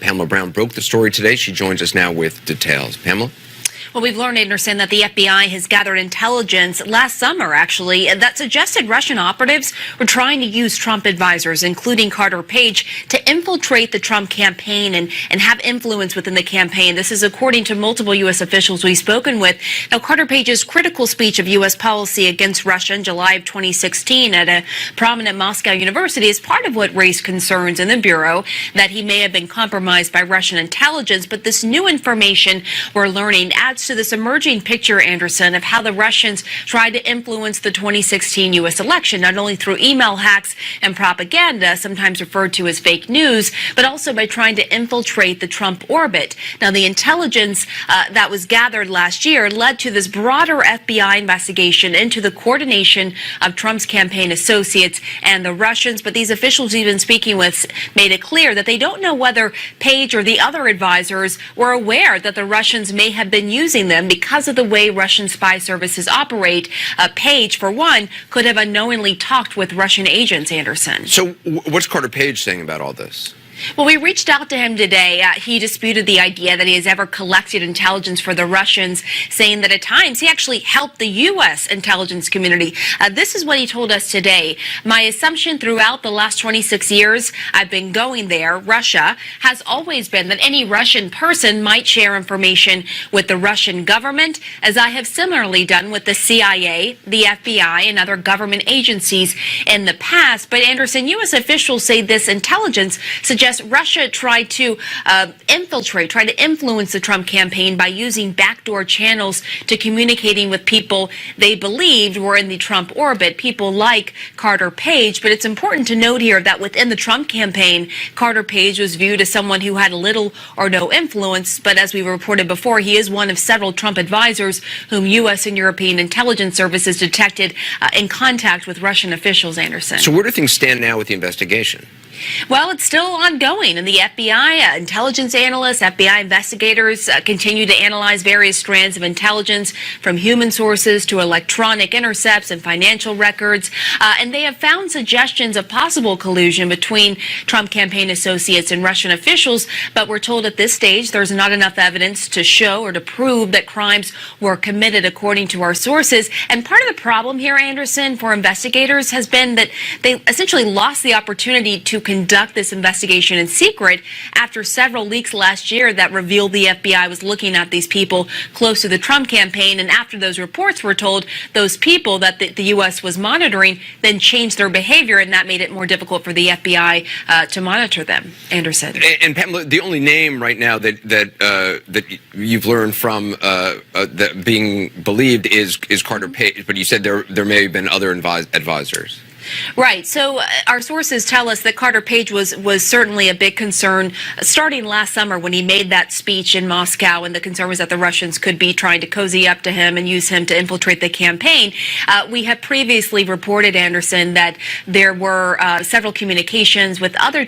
Pamela Brown broke the story today. She joins us now with details. Pamela? Well, we've learned, Anderson, that the FBI has gathered intelligence last summer, actually, that suggested Russian operatives were trying to use Trump advisors, including Carter Page, to infiltrate the Trump campaign and have influence within the campaign. This is according to multiple U.S. officials we've spoken with. Now, Carter Page's critical speech of U.S. policy against Russia in July of 2016 at a prominent Moscow university is part of what raised concerns in the Bureau that he may have been compromised by Russian intelligence. But this new information we're learning adds to this emerging picture, Anderson, of how the Russians tried to influence the 2016 U.S. election, not only through email hacks and propaganda, sometimes referred to as fake news, but also by trying to infiltrate the Trump orbit. Now, the intelligence that was gathered last year led to this broader FBI investigation into the coordination of Trump's campaign associates and the Russians. But these officials we've been speaking with made it clear that they don't know whether Page or the other advisors were aware that the Russians may have been using them because of the way Russian spy services operate. Page, for one, could have unknowingly talked with Russian agents, Anderson. So what's Carter Page saying about all this? Well, we reached out to him today. He disputed the idea that he has ever collected intelligence for the Russians, saying that at times he actually helped the U.S. intelligence community. This is what he told us today. My assumption throughout the last 26 years I've been going there, Russia, has always been that any Russian person might share information with the Russian government, as I have similarly done with the CIA, the FBI, and other government agencies in the past. But, Anderson, U.S. officials say this intelligence suggests Russia tried to infiltrate, try to influence the Trump campaign by using backdoor channels to communicating with people they believed were in the Trump orbit, people like Carter Page. But it's important to note here that within the Trump campaign, Carter Page was viewed as someone who had little or no influence. But as we reported before, he is one of several Trump advisors whom U.S. and European intelligence services detected in contact with Russian officials, Anderson. So where do things stand now with the investigation? Well, it's still ongoing, and the FBI, intelligence analysts, FBI investigators continue to analyze various strands of intelligence from human sources to electronic intercepts and financial records, and they have found suggestions of possible collusion between Trump campaign associates and Russian officials, but we're told at this stage there's not enough evidence to show or to prove that crimes were committed, according to our sources. And part of the problem here, Anderson, for investigators has been that they essentially lost the opportunity to conduct this investigation in secret after several leaks last year that revealed the FBI was looking at these people close to the Trump campaign. And after those reports were told, those people that the U.S. was monitoring then changed their behavior, and that made it more difficult for the FBI to monitor them. Anderson. And Pamela, the only name right now that you've learned from that being believed is Carter Page, but you said there may have been other advisors. Right. So our sources tell us that Carter Page was certainly a big concern starting last summer when he made that speech in Moscow, and the concern was that the Russians could be trying to cozy up to him and use him to infiltrate the campaign. We have previously reported, Anderson, that there were several communications with other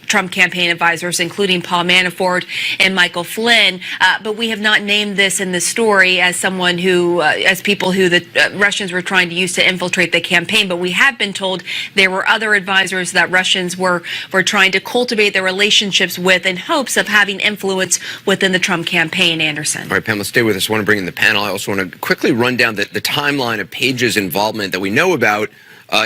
Trump campaign advisors, including Paul Manafort and Michael Flynn, but we have not named this in the story as someone who, as people who the Russians were trying to use to infiltrate the campaign. But we have been told there were other advisors that Russians were trying to cultivate their relationships with in hopes of having influence within the Trump campaign, Anderson. All right, Pamela, stay with us. I want to bring in the panel. I also want to quickly run down the timeline of Page's involvement that we know about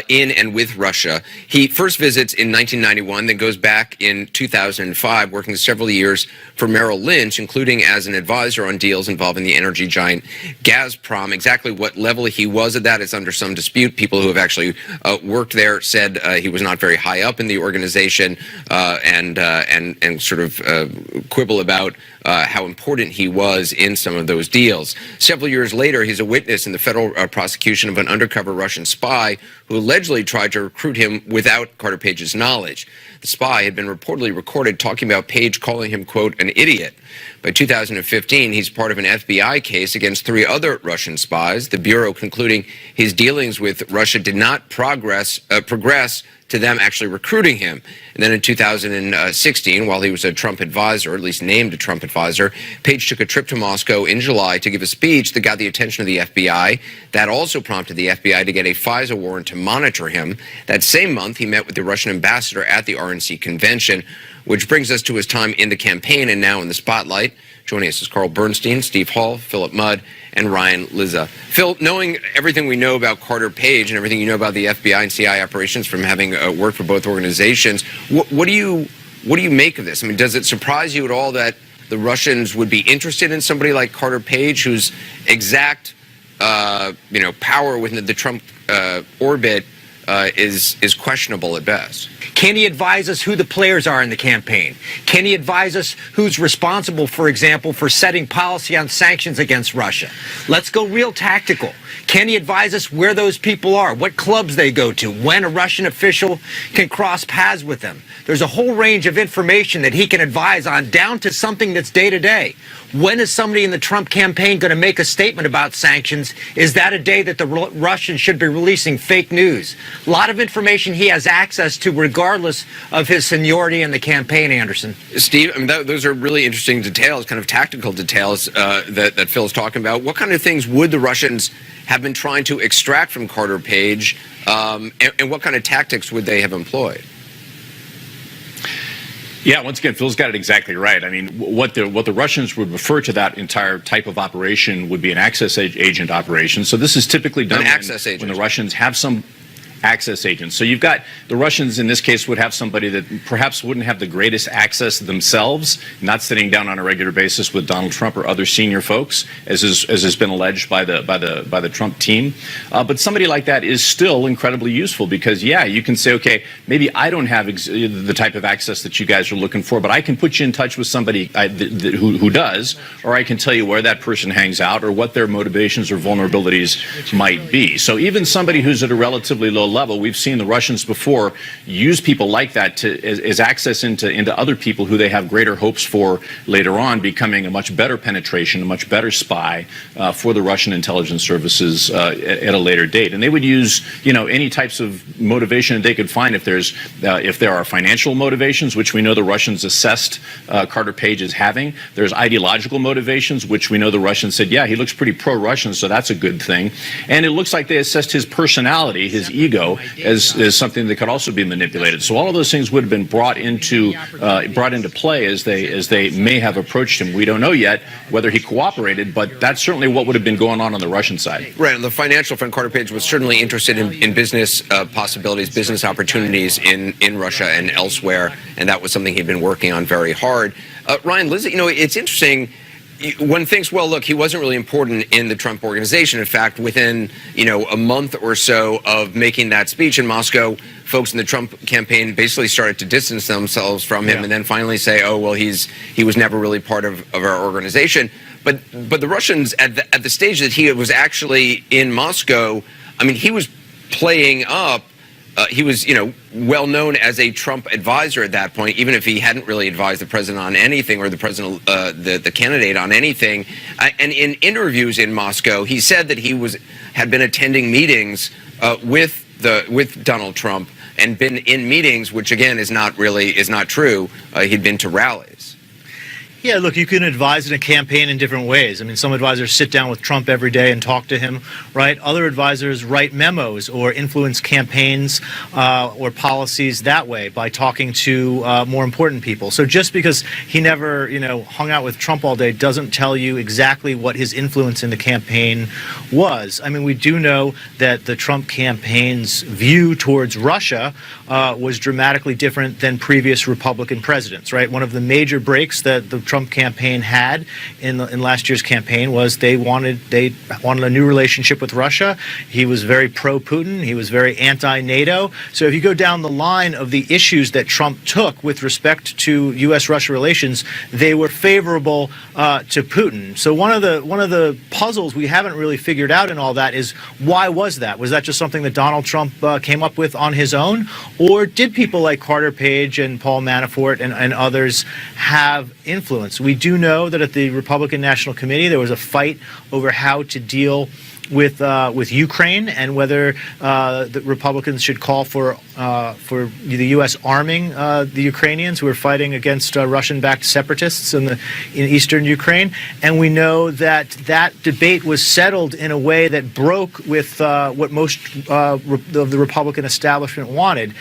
in and with Russia. He first visits in 1991, then goes back in 2005, working several years for Merrill Lynch, including as an advisor on deals involving the energy giant Gazprom. Exactly what level he was at that is under some dispute. People who have actually worked there said he was not very high up in the organization, and sort of quibble about how important he was in some of those deals. Several years later, he's a witness in the federal prosecution of an undercover Russian spy who allegedly tried to recruit him without Carter Page's knowledge. The spy had been reportedly recorded talking about Page calling him, quote, an idiot. By 2015, he's part of an FBI case against 3 other Russian spies, the Bureau concluding his dealings with Russia did not progress to them actually recruiting him. And then in 2016, while he was a Trump advisor, or at least named a Trump advisor, Page took a trip to Moscow in July to give a speech that got the attention of the FBI. That also prompted the FBI to get a FISA warrant to monitor him. That same month, he met with the Russian ambassador at the RNC convention, which brings us to his time in the campaign and now in the spotlight. Joining us is Carl Bernstein, Steve Hall, Philip Mudd, and Ryan Lizza. Phil, knowing everything we know about Carter Page and everything you know about the FBI and CIA operations from having worked for both organizations, what do you make of this? I mean, does it surprise you at all that the Russians would be interested in somebody like Carter Page, whose exact power within the Trump orbit is questionable at best? Can he advise us who the players are in the campaign? Can he advise us who's responsible, for example, for setting policy on sanctions against Russia? Let's go real tactical. Can he advise us where those people are, what clubs they go to, when a Russian official can cross paths with them? There's a whole range of information that he can advise on, down to something that's day-to-day. When is somebody in the Trump campaign going to make a statement about sanctions? Is that a day that the Russians should be releasing fake news? A lot of information he has access to regardless of his seniority in the campaign, Anderson. Steve, I mean, those are really interesting details, kind of tactical details that Phil's talking about. What kind of things would the Russians have been trying to extract from Carter Page, and what kind of tactics would they have employed? Yeah, once again, Phil's got it exactly right. I mean, what the Russians would refer to that entire type of operation would be an access agent operation. So this is typically done when the Russians have some access agents. So you've got the Russians in this case would have somebody that perhaps wouldn't have the greatest access themselves, not sitting down on a regular basis with Donald Trump or other senior folks, as has been alleged by the Trump team. But somebody like that is still incredibly useful because, yeah, you can say, okay, maybe I don't have the type of access that you guys are looking for, but I can put you in touch with somebody who does, or I can tell you where that person hangs out or what their motivations or vulnerabilities might be. So even somebody who's at a relatively low level, we've seen the Russians before use people like that as access into other people who they have greater hopes for later on becoming a much better penetration, a much better spy for the Russian intelligence services at a later date. And they would use, any types of motivation they could find if there are financial motivations, which we know the Russians assessed Carter Page as having. There's ideological motivations, which we know the Russians said, yeah, he looks pretty pro-Russian, so that's a good thing. And it looks like they assessed his personality, his ego, as something that could also be manipulated. So all of those things would have been brought into play as they may have approached him. We don't know yet whether he cooperated, but that's certainly what would have been going on the Russian side. Right. On the financial front, Carter Page was certainly interested in business possibilities, business opportunities in Russia and elsewhere, and that was something he'd been working on very hard. Ryan, Lizzie, it's interesting. One thinks, well, look, he wasn't really important in the Trump organization. In fact, within, a month or so of making that speech in Moscow, folks in the Trump campaign basically started to distance themselves from him and then finally say, oh, well, he was never really part of our organization. But the Russians, at the stage that he was actually in Moscow, I mean, he was playing up. He was, well known as a Trump advisor at that point, even if he hadn't really advised the president on anything or the president, the candidate on anything. And in interviews in Moscow, he said that he had been attending meetings with Donald Trump and been in meetings, which again is not true. He'd been to rallies. Yeah, look, you can advise in a campaign in different ways. I mean, some advisors sit down with Trump every day and talk to him, right? Other advisors write memos or influence campaigns or policies that way by talking to more important people. So just because he never, hung out with Trump all day doesn't tell you exactly what his influence in the campaign was. I mean, we do know that the Trump campaign's view towards Russia was dramatically different than previous Republican presidents, right? One of the major breaks that the Trump campaign had in last year's campaign was they wanted a new relationship with Russia. He was very pro-Putin. He was very anti-NATO. So if you go down the line of the issues that Trump took with respect to U.S.-Russia relations, they were favorable to Putin. So one of the puzzles we haven't really figured out in all that is why was that? Was that just something that Donald Trump came up with on his own, or did people like Carter Page and Paul Manafort and others have influence? We do know that at the Republican National Committee there was a fight over how to deal with Ukraine and whether the Republicans should call for the U.S. arming the Ukrainians who are fighting against Russian-backed separatists in eastern Ukraine. And we know that debate was settled in a way that broke with what most of the Republican establishment wanted.